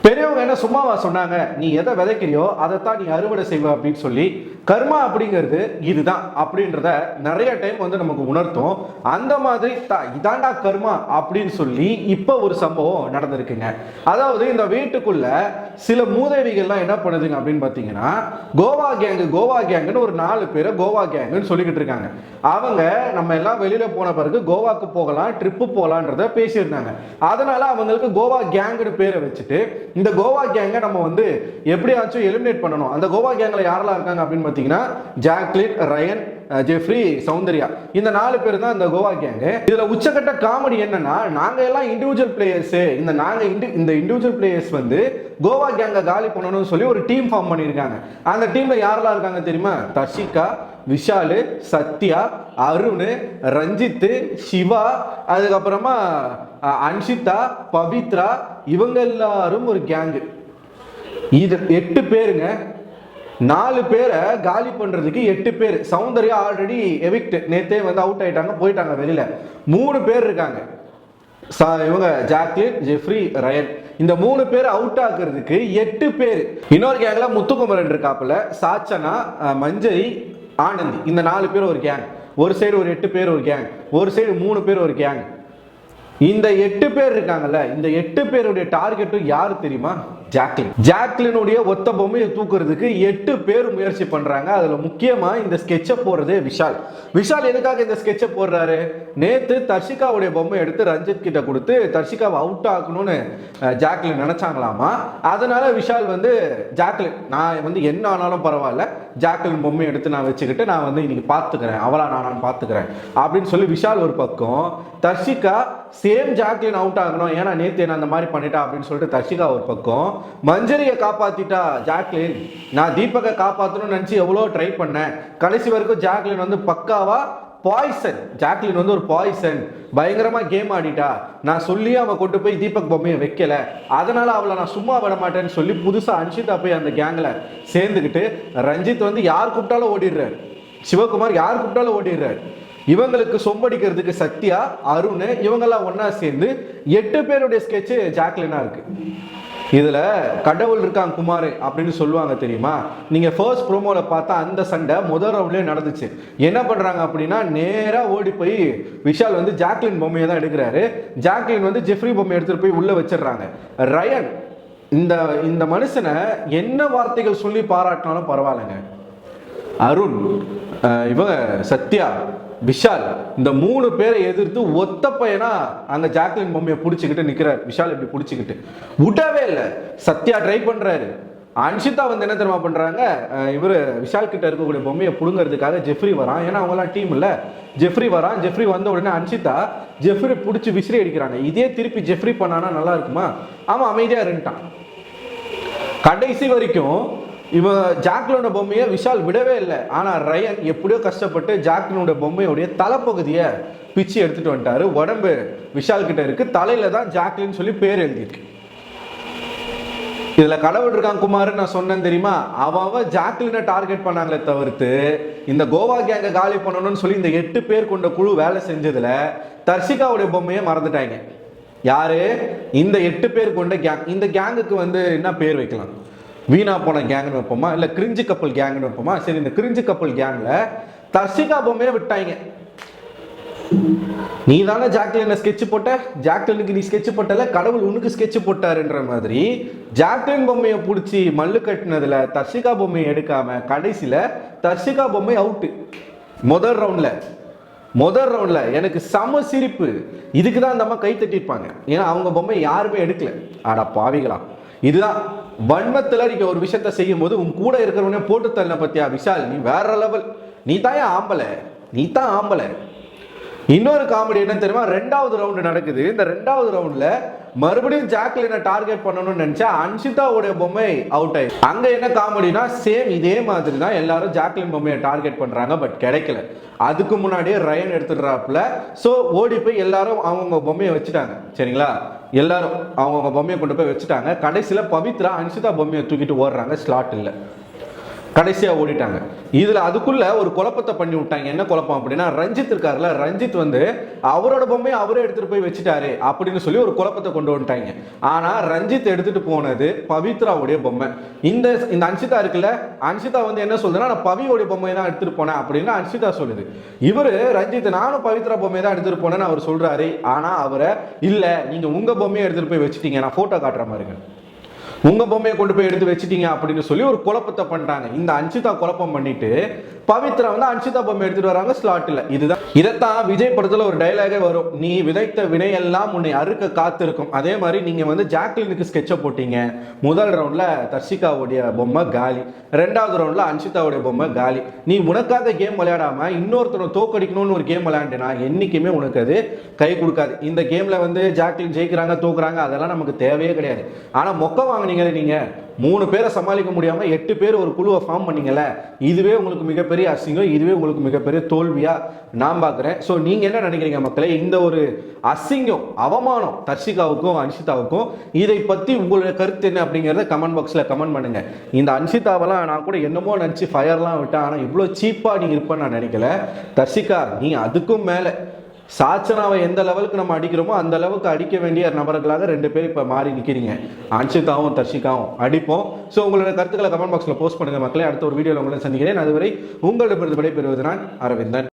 பெரியவங்க என்ன சும்மாவா சொன்னாங்க, நீ எதை விதைக்கிறியோ அதைத்தான் நீ அறுவடை செய்வ அப்படின்னு சொல்லி. கர்மா அப்படிங்கிறது இதுதான் அப்படின்றத நிறைய டைம் வந்து நமக்கு உணர்த்தும். அந்த மாதிரி இதாண்டா கர்மா அப்படின்னு சொல்லி இப்போ ஒரு சம்பவம் நடந்திருக்குங்க. அதாவது இந்த வீட்டுக்குள்ள சில மூதேவிகள்லாம் என்ன பண்ணுதுங்க அப்படின்னு பார்த்தீங்கன்னா, கோவா கேங்குன்னு ஒரு 4 பேரை கோவா கேங்குன்னு சொல்லிக்கிட்டு இருக்காங்க. அவங்க நம்ம எல்லாம் வெளியில போன பிறகு கோவாக்கு போகலாம், ட்ரிப்பு போகலான்றத பேசியிருந்தாங்க. அதனால அவங்களுக்கு கோவா கேங்குன்னு பேரை வச்சுட்டு இந்த கோவா கேங்கை நம்ம வந்து எப்படியாச்சும் எலிமினேட் பண்ணணும். அந்த கோவா கேங்ல யாரெல்லாம் இருக்காங்க அப்படின்னு பார்த்தீங்கன்னா, ஜாக்லின், ரயன், ஜெஃப்ரி, சௌந்தர்யா, இந்த 4 பேர் தான் இந்த கோவா கேங்கு. இதுல உச்சக்கட்ட காமெடி என்னன்னா, நாங்க எல்லாம் இண்டிவிஜுவல் பிளேயர்ஸ், இந்த இண்டிவிஜுவல் பிளேயர்ஸ் வந்து கோவா கேங்க காலி பண்ணணும்னு சொல்லி ஒரு டீம் ஃபார்ம் பண்ணியிருக்காங்க. அந்த டீம்ல யாரெல்லாம் இருக்காங்க தெரியுமா? தர்ஷிகா, விஷாலு, சத்யா, அருண், ரஞ்சித், சிவா, அதுக்கப்புறமா அன்ஷிதா, பவித்ரா, இவங்க எல்லாரும் ஒரு கேங்கு. இது 8 பேருங்க. 4 பேரை காலி பண்றதுக்கு 8 பேர். சௌந்தர்யா ஆல்ரெடி எவிக்ட், நேத்தே வந்து அவுட் ஆயிட்டாங்க, போயிட்டாங்க வெளியில. 3 பேர் இருக்காங்க. இவங்க ஜாக்லின், ஜெஃப்ரி, ரயன், இந்த 3 பேர் அவுட் ஆக்குறதுக்கு 8 பேர். இன்னொரு கேங்ல முத்துக்குமரன் இருக்காப்புல, சாச்சனா, மஞ்சரி, ஆனந்தி, இந்த 4 பேர் ஒரு கேங். ஒரு சைடு ஒரு 8 பேர் ஒரு கேங், ஒரு சைடு 3 பேர் ஒரு கேங். இந்த 8 பேர் இருக்காங்கல்ல, இந்த 8 பேருடைய டார்கெட்டும் யாரு தெரியுமா? ஜாக்லினுடைய ஒத்த பொம்மையை தூக்குறதுக்கு 8 பேர் முயற்சி பண்றாங்க. அதுல முக்கியமா இந்த ஸ்கெட்சை போடுறது விஷால் எதுக்காக இந்த ஸ்கெட்சை போடுறாரு? நேத்து தர்ஷிகாவுடைய பொம்மை எடுத்து ரஞ்சித் கிட்ட கொடுத்து தர்ஷிகாவை அவுட் ஆக்கணும்னு ஜாக்லின் நினைச்சாங்களாமா. அதனால விஷால் வந்து ஜாக்லின், நான் வந்து என்ன ஆனாலும் பரவாயில்ல, ஜாக்லின் பொம்மை எடுத்து நான் வச்சுக்கிட்டு நான் வந்து இன்னைக்கு பாத்துக்கிறேன், அவளா நான் பாத்துக்கிறேன் அப்படின்னு சொல்லி விஷால் ஒரு பக்கம், தர்ஷிகா சேம் ஜாக்லின் அவுட் ஆகணும், ஏன்னா நேத்து என்ன அந்த மாதிரி பண்ணிட்டா அப்படின்னு சொல்லிட்டு தர்ஷிகா ஒரு பக்கம், மஞ்சரியை காப்பாத்திட்டா ஜாக்லின், நான் தீபகை காப்பாற்றணும்னு நினைச்சு எவ்வளோ ட்ரை பண்ணேன், கடைசி வரைக்கும் ஜாக்லின் வந்து பக்காவா பாய்சன், ஜாக்லின் வந்து ஒரு பாய்சன், பயங்கரமா கேம் ஆடிட்டா, நான் சொல்லி அவன் கொண்டு போய் தீபக் பொம்மையை வைக்கல, அதனால அவளை நான் சும்மா விட மாட்டேன்னு சொல்லி புதுசா அன்ஷிதா போய் அந்த கேங்ல சேர்ந்துக்கிட்டு, ரஞ்சித் வந்து யார் கூப்பிட்டாலும் ஓடிடுறாரு, சிவகுமார் யார் கூப்பிட்டாலும் ஓடிடுறாரு. இவங்களுக்கு சொம்படிக்கிறதுக்கு சத்யா, அருண், இவங்கெல்லாம் ஒன்னா சேர்ந்து 8 பேருடைய ஸ்கெட்சு ஜாக்லினா இருக்கு. இதுல கடவுள் இருக்கான் குமார் அப்படின்னு சொல்லுவாங்க தெரியுமா? நீங்க ஃபர்ஸ்ட் ப்ரோமோல பார்த்தா அந்த சண்டை முதல் ரவுண்ட்லயே நடந்துச்சு. என்ன பண்றாங்க அப்படின்னா, நேரா ஓடி போய் விஷால் வந்து ஜாக்லின் பொம்மையை தான் எடுக்கிறாரு. ஜாக்லின் வந்து ஜெஃப்ரி பொம்மையை எடுத்துட்டு போய் உள்ள வச்சிடறாங்க. ரயன் இந்த மனுஷனை என்ன வார்த்தைகள் சொல்லி பாராட்டினாலும் பரவாயில்லைங்க. அருண், இவங்க சத்யா, விஷால், இந்த 3 பேரை எதிர்த்து ஒத்த பையனா அங்க ஜாக்லின் பொம்மையை பிடிச்சிக்கிட்டு நிக்கிறார். விஷால் இப்படி பிடிச்சிக்கிட்டு விடவே இல்லை. சத்யா ட்ரை பண்றாரு. அன்ஷிதா வந்து என்ன தெரியுமா பண்றாங்க, இவரு விஷால் கிட்ட இருக்கக்கூடிய பொம்மையை புடுங்கிறதுக்காக ஜெஃப்ரி வரான், ஏன்னா அவங்கலாம் டீம் இல்ல. ஜெஃப்ரி வரான். ஜெஃப்ரி வந்த உடனே அன்ஷிதா ஜெஃப்ரி பிடிச்சி விசிறி அடிக்கிறாங்க. இதே திருப்பி ஜெஃப்ரி பண்ணானா நல்லா இருக்குமா? அவன் அமைதியா இருந்துட்டான். கடைசி வரைக்கும் இவன் ஜாக்லினோட பொம்மையை விஷால் விடவே இல்லை. ஆனா ரயன் எப்படியோ கஷ்டப்பட்டு ஜாக்லினோட பொம்மையுடைய தலைப்பகுதியை பிச்சு எடுத்துட்டு வந்துட்டாரு. உடம்பு விஷால் கிட்ட இருக்கு, தலையில தான் ஜாக்லின் சொல்லி பேர் எழுதியிருக்கு. இதுல கடவுள் இருக்கான் குமார் நான் சொன்னேன் தெரியுமா? அவன் ஜாக்லினை டார்கெட் பண்ணாங்களே தவிர்த்து இந்த கோவா கேங்க காலி பண்ணணும்னு சொல்லி இந்த 8 பேர் கொண்ட குழு வேலை செஞ்சதுல தர்ஷிகாவுடைய பொம்மையை மறந்துட்டாங்க. யாரு? இந்த 8 பேர் கொண்ட கேங். இந்த கேங்குக்கு வந்து என்ன பேர் வைக்கலாம்? வீணா போன கேங்னு வைப்போமா, இல்ல கிரிஞ்சு கப்பல் கேங்னு வைப்போமா? சரி, இந்த கிரிஞ்சு கப்பல் கேங்ல தர்ஷிகா பொம்மையை விட்டாங்க. நீ தானே ஜாக்லின் ஸ்கெட்ச் போட்ட, ஜாக்லினுக்கு நீ ஸ்கெட்ச் போட்டல, கடவுள் உனக்கு ஸ்கெட்ச் போட்டாருன்ற மாதிரி ஜாக்லின் பொம்மையை பிடிச்சி மல்லு கட்டினதுல தர்ஷிகா பொம்மையை எடுக்காம கடைசியில தர்ஷிகா பொம்மை அவுட்டு. முதல் ரவுண்ட்ல எனக்கு சம சிரிப்பு. இதுக்கு தான் அந்த அம்மா கை தட்டிருப்பாங்க, ஏன்னா அவங்க பொம்மை யாருமே எடுக்கல. ஆடா பாவிகளா, இதுதான் வன்மத்துல நீங்க ஒரு விஷயத்த செய்யும் போது உன் கூட இருக்கிறவனே போட்டு தள்ள பத்தியா விஷால், நீ வேற லெவல், நீ தான் ஆம்பளை. இன்னொரு காமெடி என்ன தெரியுமா? 2வது ரவுண்டு நடக்குது. இந்த 2வது ரவுண்ட்ல மறுபடியும் ஜாக்லினை டார்கெட் பண்ணணும்னு நினைச்சா அன்ஷிதாவுடைய பொம்மை அவுட் ஆயிடுச்சு. அங்க என்ன காமெடினா, சேம் இதே மாதிரி தான் எல்லாரும் ஜாக்லின் பொம்மையை டார்கெட் பண்றாங்க, பட் கிடைக்கல. அதுக்கு முன்னாடியே ரயன் எடுத்துடுறாப்புல. ஸோ ஓடி போய் எல்லாரும் அவங்க பொம்மையை வச்சுட்டாங்க. சரிங்களா? எல்லாரும் அவங்க பொம்மையை கொண்டு போய் வச்சுட்டாங்க. கடைசியில பவித்ரா அன்ஷிதா பொம்மையை தூக்கிட்டு ஓடுறாங்க. ஸ்லாட் இல்லை. கடைசியா ஓடிட்டாங்க. இதுல அதுக்குள்ள ஒரு குழப்பத்தை பண்ணி விட்டாங்க. என்ன குழப்பம் அப்படின்னா, ரஞ்சித் இருக்காருல்ல, ரஞ்சித் வந்து அவரோட பொம்மையை அவரே எடுத்துட்டு போய் வச்சுட்டாரு அப்படின்னு சொல்லி ஒரு குழப்பத்தை கொண்டு வந்துட்டாங்க. ஆனா ரஞ்சித் எடுத்துட்டு போனது பவித்ராவுடைய பொம்மை. இந்த இந்த அன்ஷிதா இருக்குல்ல, அன்ஷிதா வந்து என்ன சொல்றதுன்னா, நான் பவியோடைய பொம்மையை தான் எடுத்துட்டு போனேன் அப்படின்னு அன்ஷிதா சொல்லுது. இவரு ரஞ்சித் நானும் பவித்ரா பொம்மையை தான் எடுத்துட்டு போனேன்னு அவர் சொல்றாரு. ஆனா அவரை இல்ல, நீங்க உங்க பொம்மையை எடுத்துட்டு போய் வச்சுட்டீங்க, நான் போட்டோ காட்டுற மாதிரிங்க, உங்க பொம்மையை கொண்டு போய் எடுத்து வச்சிட்டீங்க அப்படின்னு சொல்லி ஒரு குழப்பத்தை பண்ணிட்டாங்க. இந்த அன்ஷிதா குழப்பம் பண்ணிட்டு பவித்ரா வந்து அன்ஷிதா பொம்மை எடுத்துட்டு வராங்க ஸ்லாட்ல. இதைத்தான் விஜய் படத்துல ஒரு டைலாகே வரும், நீ விதைத்த வினையெல்லாம் உன்னை அறுக்க காத்திருக்கும். அதே மாதிரி நீங்க வந்து ஜாக்லினுக்கு ஸ்கெட்சை போட்டீங்க. முதல் ரவுண்ட்ல தர்ஷிகாவுடைய பொம்மை காலி, ரெண்டாவது ரவுண்ட்ல அன்ஷிதாவுடைய பொம்மை காலி. நீ உனக்காக கேம் விளையாடாம இன்னொருத்தனை தோக்கடிக்கணும்னு ஒரு கேம் விளையாண்டுனா என்னைக்குமே உனக்கு அது கை கொடுக்காது. இந்த கேம்ல வந்து ஜாக்லின் ஜெயிக்கிறாங்க தோக்குறாங்க அதெல்லாம் நமக்கு தேவையே கிடையாது. ஆனா மொக்க வாங்கினீங்க நீங்க, 3 பேரை சமாளிக்க முடியாம 8 பேர் ஒரு குழுவை ஃபார்ம் பண்ணீங்கல்ல, இதுவே உங்களுக்கு மிகப்பெரிய அசிங்கம், இதுவே உங்களுக்கு மிகப்பெரிய தோல்வியா நான் பார்க்குறேன். ஸோ நீங்க என்ன நினைக்கிறீங்க மக்களே? இந்த ஒரு அசிங்கம், அவமானம் தர்ஷிகாவுக்கும் அன்ஷிதாவுக்கும், இதை பத்தி உங்களுடைய கருத்து என்ன அப்படிங்கிறத கமெண்ட் பாக்ஸ்ல கமெண்ட் பண்ணுங்க. இந்த அன்ஷிதாவெல்லாம் நான் கூட என்னமோ நினச்சி ஃபயர்லாம் விட்டேன், ஆனால் இவ்வளோ சீப்பாக நீ இருப்பேன்னு நான் நினைக்கல. தர்ஷிகா, நீ அதுக்கும் மேலே சாச்சனாவை எந்த லெவலுக்கு நம்ம அடிக்கிறோமோ அந்த அளவுக்கு அடிக்க வேண்டிய நபர்களாக 2 பேர் இப்போ மாறி நிற்கிறீங்க. அன்ஷிதாவும் தர்ஷிகாவும் அடிப்போம். ஸோ உங்களோட கருத்துக்களை கமெண்ட் பாக்ஸில் போஸ்ட் பண்ணுங்க மக்களே. அடுத்த ஒரு வீடியோவில் உங்களை சந்திக்கிறேன். அதுவரை உங்களிடமிருந்து விடைபெறுவது நான் அரவிந்தன்.